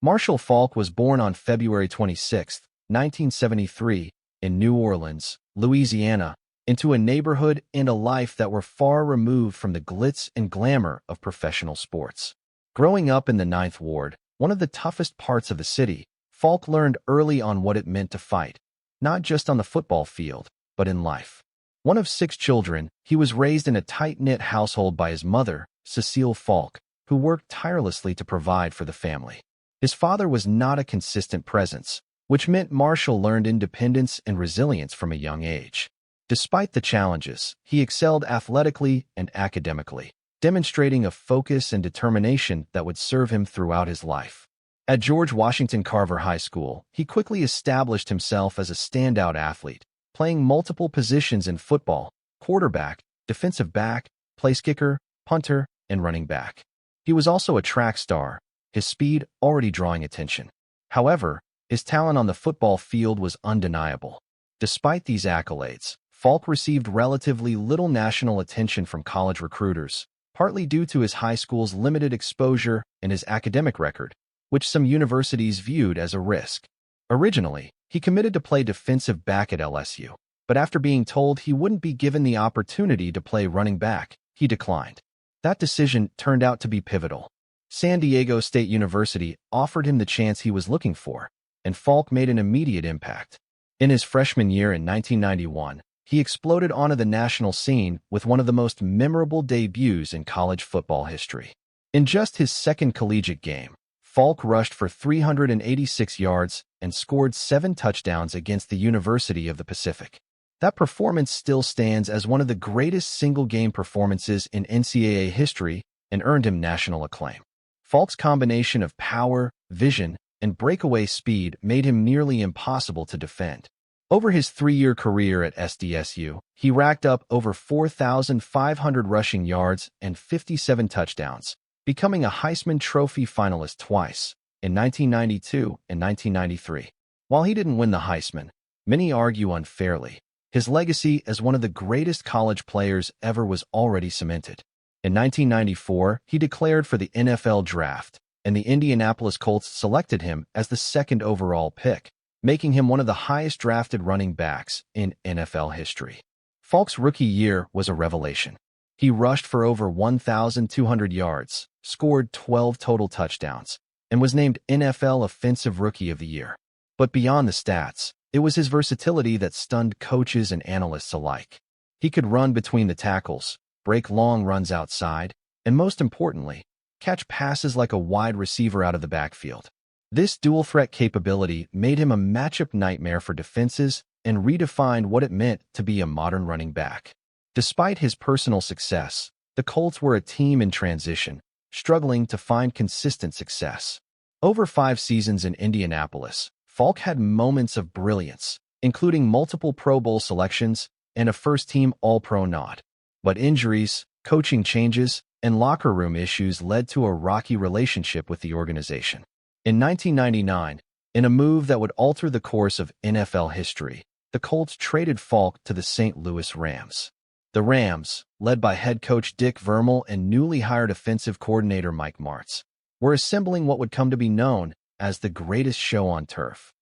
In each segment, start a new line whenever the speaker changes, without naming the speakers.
Marshall Faulk was born on February 26, 1973, in New Orleans, Louisiana, into a neighborhood and a life that were far removed from the glitz and glamour of professional sports. Growing up in the Ninth Ward, one of the toughest parts of the city, Faulk learned early on what it meant to fight, not just on the football field, but in life. One of 6 children, he was raised in a tight-knit household by his mother, Cecile Faulk, who worked tirelessly to provide for the family. His father was not a consistent presence, which meant Marshall learned independence and resilience from a young age. Despite the challenges, he excelled athletically and academically, demonstrating a focus and determination that would serve him throughout his life. At George Washington Carver High School, he quickly established himself as a standout athlete, playing multiple positions in football: quarterback, defensive back, place kicker, punter, and running back. He was also a track star, his speed already drawing attention. However, his talent on the football field was undeniable. Despite these accolades, Faulk received relatively little national attention from college recruiters, partly due to his high school's limited exposure and his academic record, which some universities viewed as a risk. Originally, he committed to play defensive back at LSU, but after being told he wouldn't be given the opportunity to play running back, he declined. That decision turned out to be pivotal. San Diego State University offered him the chance he was looking for, and Faulk made an immediate impact. In his freshman year in 1991, he exploded onto the national scene with one of the most memorable debuts in college football history. In just his second collegiate game, Faulk rushed for 386 yards and scored 7 touchdowns against the University of the Pacific. That performance still stands as one of the greatest single-game performances in NCAA history and earned him national acclaim. Faulk's combination of power, vision, and breakaway speed made him nearly impossible to defend. Over his 3-year career at SDSU, he racked up over 4,500 rushing yards and 57 touchdowns, becoming a Heisman Trophy finalist twice, in 1992 and 1993. While he didn't win the Heisman, many argue unfairly, his legacy as one of the greatest college players ever was already cemented. In 1994, he declared for the NFL draft, and the Indianapolis Colts selected him as the 2nd overall pick, making him one of the highest drafted running backs in NFL history. Faulk's rookie year was a revelation. He rushed for over 1,200 yards, scored 12 total touchdowns, and was named NFL Offensive Rookie of the Year. But beyond the stats, it was his versatility that stunned coaches and analysts alike. He could run between the tackles, break long runs outside, and most importantly, catch passes like a wide receiver out of the backfield. This dual-threat capability made him a matchup nightmare for defenses and redefined what it meant to be a modern running back. Despite his personal success, the Colts were a team in transition, struggling to find consistent success. Over 5 seasons in Indianapolis, Faulk had moments of brilliance, including multiple Pro Bowl selections and a first-team All-Pro nod. But injuries, coaching changes, and locker room issues led to a rocky relationship with the organization. In 1999, in a move that would alter the course of NFL history, the Colts traded Faulk to the St. Louis Rams. The Rams, led by head coach Dick Vermeil and newly hired offensive coordinator Mike Martz, were assembling what would come to be known as the greatest show on turf.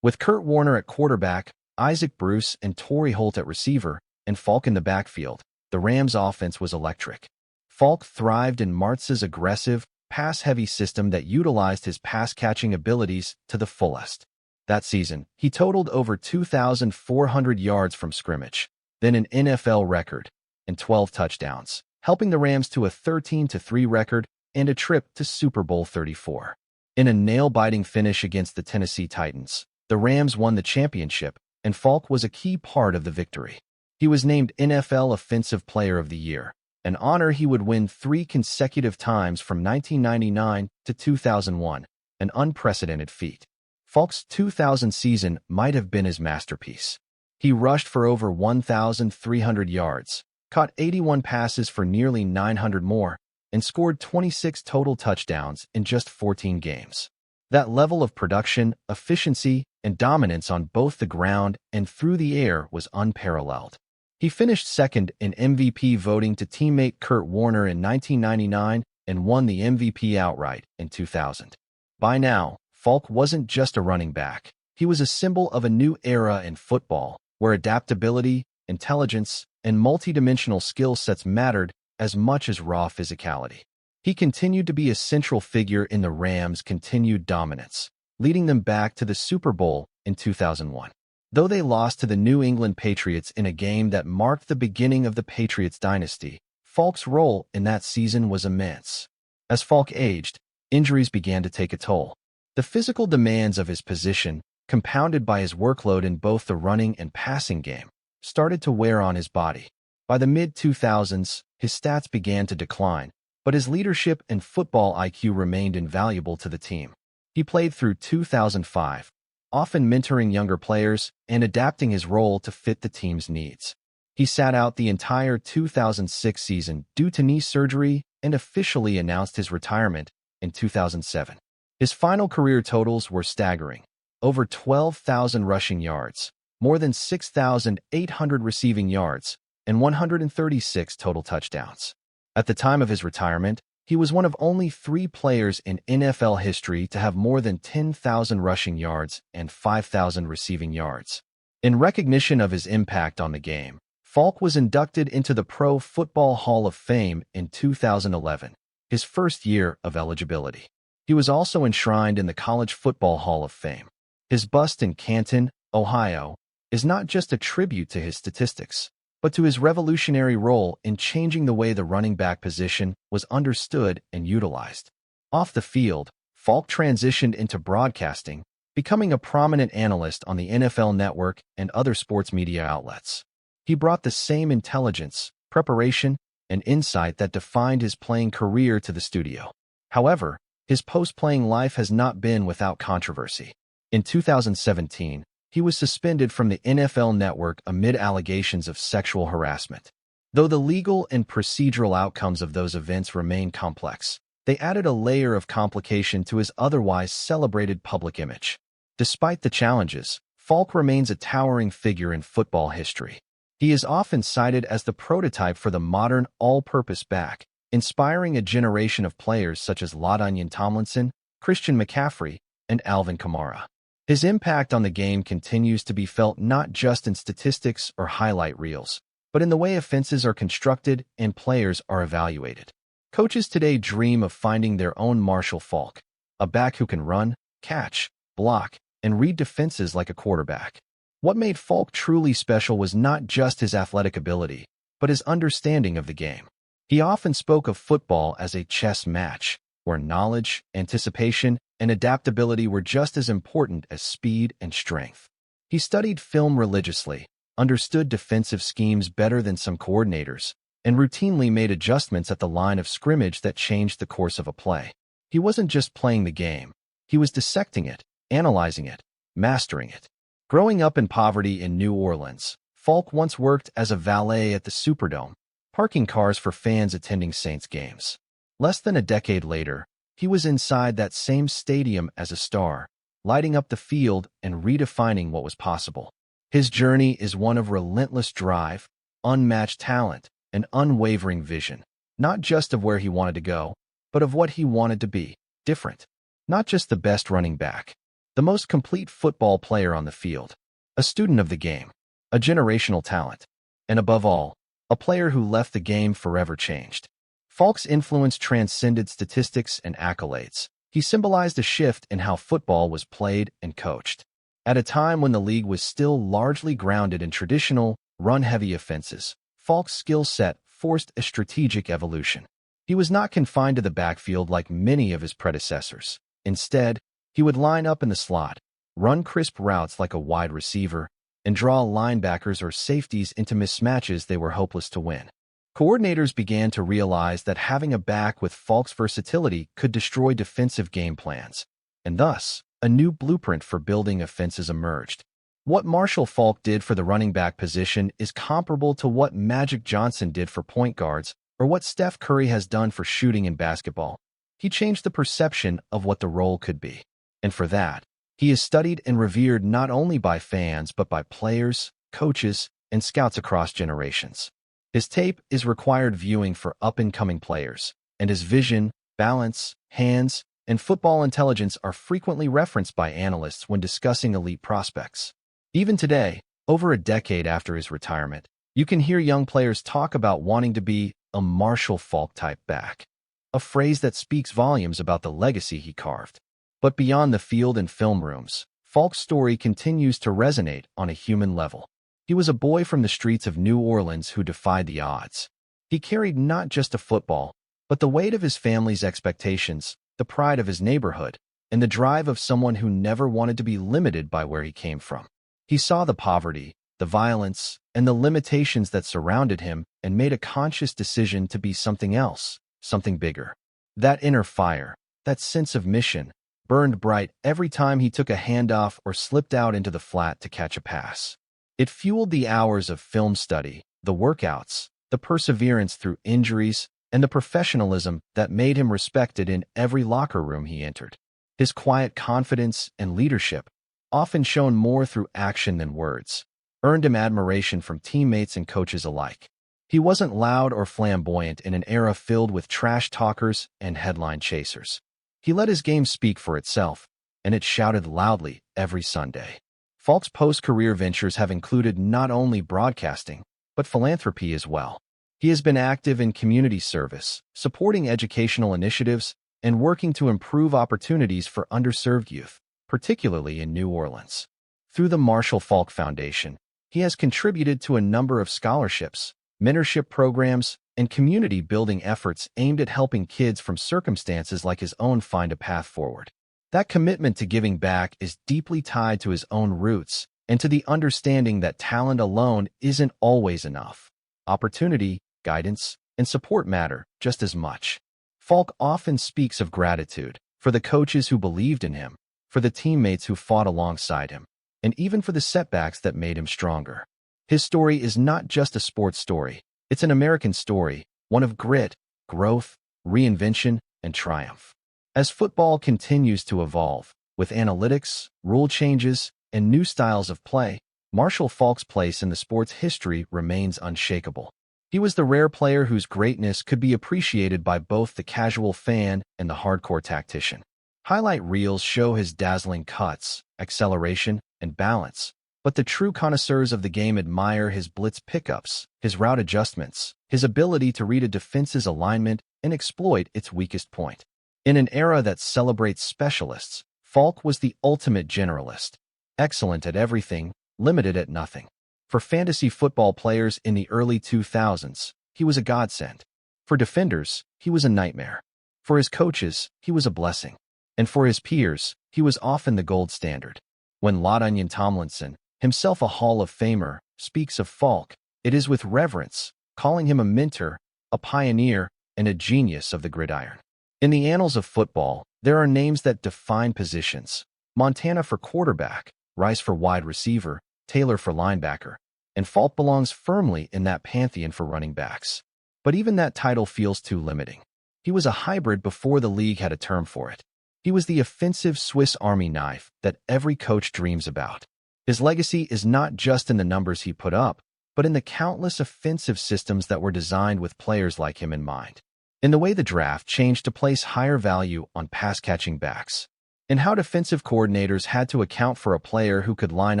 With Kurt Warner at quarterback, Isaac Bruce and Torrey Holt at receiver, and Faulk in the backfield, the Rams' offense was electric. Faulk thrived in Martz's aggressive, pass-heavy system that utilized his pass-catching abilities to the fullest. That season, he totaled over 2,400 yards from scrimmage, then an NFL record, and 12 touchdowns, helping the Rams to a 13-3 record and a trip to Super Bowl 34. In a nail-biting finish against the Tennessee Titans, the Rams won the championship, and Faulk was a key part of the victory. He was named NFL Offensive Player of the Year, an honor he would win 3 consecutive times from 1999 to 2001, an unprecedented feat. Faulk's 2000 season might have been his masterpiece. He rushed for over 1,300 yards, caught 81 passes for nearly 900 more, and scored 26 total touchdowns in just 14 games. That level of production, efficiency, and dominance on both the ground and through the air was unparalleled. He finished second in MVP voting to teammate Kurt Warner in 1999 and won the MVP outright in 2000. By now, Faulk wasn't just a running back. He was a symbol of a new era in football, where adaptability, intelligence, and multidimensional skill sets mattered as much as raw physicality. He continued to be a central figure in the Rams' continued dominance, leading them back to the Super Bowl in 2001. Though they lost to the New England Patriots in a game that marked the beginning of the Patriots dynasty, Faulk's role in that season was immense. As Faulk aged, injuries began to take a toll. The physical demands of his position, compounded by his workload in both the running and passing game, started to wear on his body. By the mid-2000s, his stats began to decline, but his leadership and football IQ remained invaluable to the team. He played through 2005, often mentoring younger players and adapting his role to fit the team's needs. He sat out the entire 2006 season due to knee surgery and officially announced his retirement in 2007. His final career totals were staggering: over 12,000 rushing yards, more than 6,800 receiving yards, and 136 total touchdowns. At the time of his retirement, he was one of only 3 players in NFL history to have more than 10,000 rushing yards and 5,000 receiving yards. In recognition of his impact on the game, Faulk was inducted into the Pro Football Hall of Fame in 2011, his first year of eligibility. He was also enshrined in the College Football Hall of Fame. His bust in Canton, Ohio, is not just a tribute to his statistics, but to his revolutionary role in changing the way the running back position was understood and utilized. Off the field, Faulk transitioned into broadcasting, becoming a prominent analyst on the NFL Network and other sports media outlets. He brought the same intelligence, preparation, and insight that defined his playing career to the studio. However, his post-playing life has not been without controversy. In 2017, he was suspended from the NFL Network amid allegations of sexual harassment. Though the legal and procedural outcomes of those events remain complex, they added a layer of complication to his otherwise celebrated public image. Despite the challenges, Faulk remains a towering figure in football history. He is often cited as the prototype for the modern all-purpose back, inspiring a generation of players such as LaDainian Tomlinson, Christian McCaffrey, and Alvin Kamara. His impact on the game continues to be felt not just in statistics or highlight reels, but in the way offenses are constructed and players are evaluated. Coaches today dream of finding their own Marshall Faulk, a back who can run, catch, block, and read defenses like a quarterback. What made Faulk truly special was not just his athletic ability, but his understanding of the game. He often spoke of football as a chess match, where knowledge, anticipation, and adaptability were just as important as speed and strength. He studied film religiously, understood defensive schemes better than some coordinators, and routinely made adjustments at the line of scrimmage that changed the course of a play. He wasn't just playing the game, he was dissecting it, analyzing it, mastering it. Growing up in poverty in New Orleans, Faulk once worked as a valet at the Superdome, parking cars for fans attending Saints games. Less than a decade later, he was inside that same stadium as a star, lighting up the field and redefining what was possible. His journey is one of relentless drive, unmatched talent, and unwavering vision, not just of where he wanted to go, but of what he wanted to be: different. Not just the best running back, the most complete football player on the field, a student of the game, a generational talent, and above all, a player who left the game forever changed. Faulk's influence transcended statistics and accolades. He symbolized a shift in how football was played and coached. At a time when the league was still largely grounded in traditional, run-heavy offenses, Faulk's skill set forced a strategic evolution. He was not confined to the backfield like many of his predecessors. Instead, he would line up in the slot, run crisp routes like a wide receiver, and draw linebackers or safeties into mismatches they were hopeless to win. Coordinators began to realize that having a back with Faulk's versatility could destroy defensive game plans, and thus, a new blueprint for building offenses emerged. What Marshall Faulk did for the running back position is comparable to what Magic Johnson did for point guards or what Steph Curry has done for shooting in basketball. He changed the perception of what the role could be. And for that, he is studied and revered not only by fans but by players, coaches, and scouts across generations. His tape is required viewing for up-and-coming players, and his vision, balance, hands, and football intelligence are frequently referenced by analysts when discussing elite prospects. Even today, over a decade after his retirement, you can hear young players talk about wanting to be a Marshall Faulk type back, a phrase that speaks volumes about the legacy he carved. But beyond the field and film rooms, Faulk's story continues to resonate on a human level. He was a boy from the streets of New Orleans who defied the odds. He carried not just a football, but the weight of his family's expectations, the pride of his neighborhood, and the drive of someone who never wanted to be limited by where he came from. He saw the poverty, the violence, and the limitations that surrounded him and made a conscious decision to be something else, something bigger. That inner fire, that sense of mission, burned bright every time he took a handoff or slipped out into the flat to catch a pass. It fueled the hours of film study, the workouts, the perseverance through injuries, and the professionalism that made him respected in every locker room he entered. His quiet confidence and leadership, often shown more through action than words, earned him admiration from teammates and coaches alike. He wasn't loud or flamboyant in an era filled with trash talkers and headline chasers. He let his game speak for itself, and it shouted loudly every Sunday. Faulk's post-career ventures have included not only broadcasting, but philanthropy as well. He has been active in community service, supporting educational initiatives, and working to improve opportunities for underserved youth, particularly in New Orleans. Through the Marshall Faulk Foundation, he has contributed to a number of scholarships, mentorship programs, and community-building efforts aimed at helping kids from circumstances like his own find a path forward. That commitment to giving back is deeply tied to his own roots and to the understanding that talent alone isn't always enough. Opportunity, guidance, and support matter just as much. Faulk often speaks of gratitude for the coaches who believed in him, for the teammates who fought alongside him, and even for the setbacks that made him stronger. His story is not just a sports story. It's an American story, one of grit, growth, reinvention, and triumph. As football continues to evolve, with analytics, rule changes, and new styles of play, Marshall Faulk's place in the sport's history remains unshakable. He was the rare player whose greatness could be appreciated by both the casual fan and the hardcore tactician. Highlight reels show his dazzling cuts, acceleration, and balance, but the true connoisseurs of the game admire his blitz pickups, his route adjustments, his ability to read a defense's alignment and exploit its weakest point. In an era that celebrates specialists, Faulk was the ultimate generalist, excellent at everything, limited at nothing. For fantasy football players in the early 2000s, he was a godsend. For defenders, he was a nightmare. For his coaches, he was a blessing. And for his peers, he was often the gold standard. When LaDainian Tomlinson, himself a Hall of Famer, speaks of Faulk, it is with reverence, calling him a mentor, a pioneer, and a genius of the gridiron. In the annals of football, there are names that define positions: Montana for quarterback, Rice for wide receiver, Taylor for linebacker, and Faulk belongs firmly in that pantheon for running backs. But even that title feels too limiting. He was a hybrid before the league had a term for it. He was the offensive Swiss Army knife that every coach dreams about. His legacy is not just in the numbers he put up, but in the countless offensive systems that were designed with players like him in mind. In the way the draft changed to place higher value on pass-catching backs, and how defensive coordinators had to account for a player who could line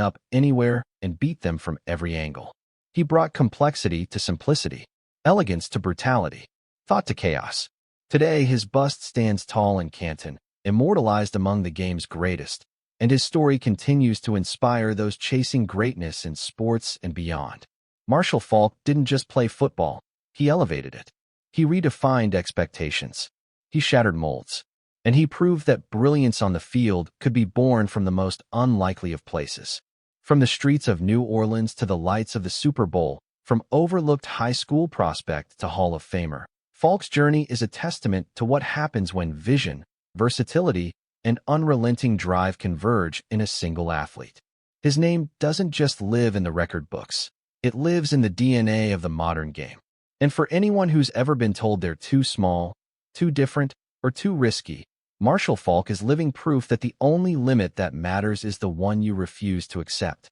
up anywhere and beat them from every angle. He brought complexity to simplicity, elegance to brutality, thought to chaos. Today, his bust stands tall in Canton, immortalized among the game's greatest, and his story continues to inspire those chasing greatness in sports and beyond. Marshall Faulk didn't just play football, he elevated it. He redefined expectations. He shattered molds. And he proved that brilliance on the field could be born from the most unlikely of places. From the streets of New Orleans to the lights of the Super Bowl, from overlooked high school prospect to Hall of Famer, Faulk's journey is a testament to what happens when vision, versatility, and unrelenting drive converge in a single athlete. His name doesn't just live in the record books. It lives in the DNA of the modern game. And for anyone who's ever been told they're too small, too different, or too risky, Marshall Faulk is living proof that the only limit that matters is the one you refuse to accept.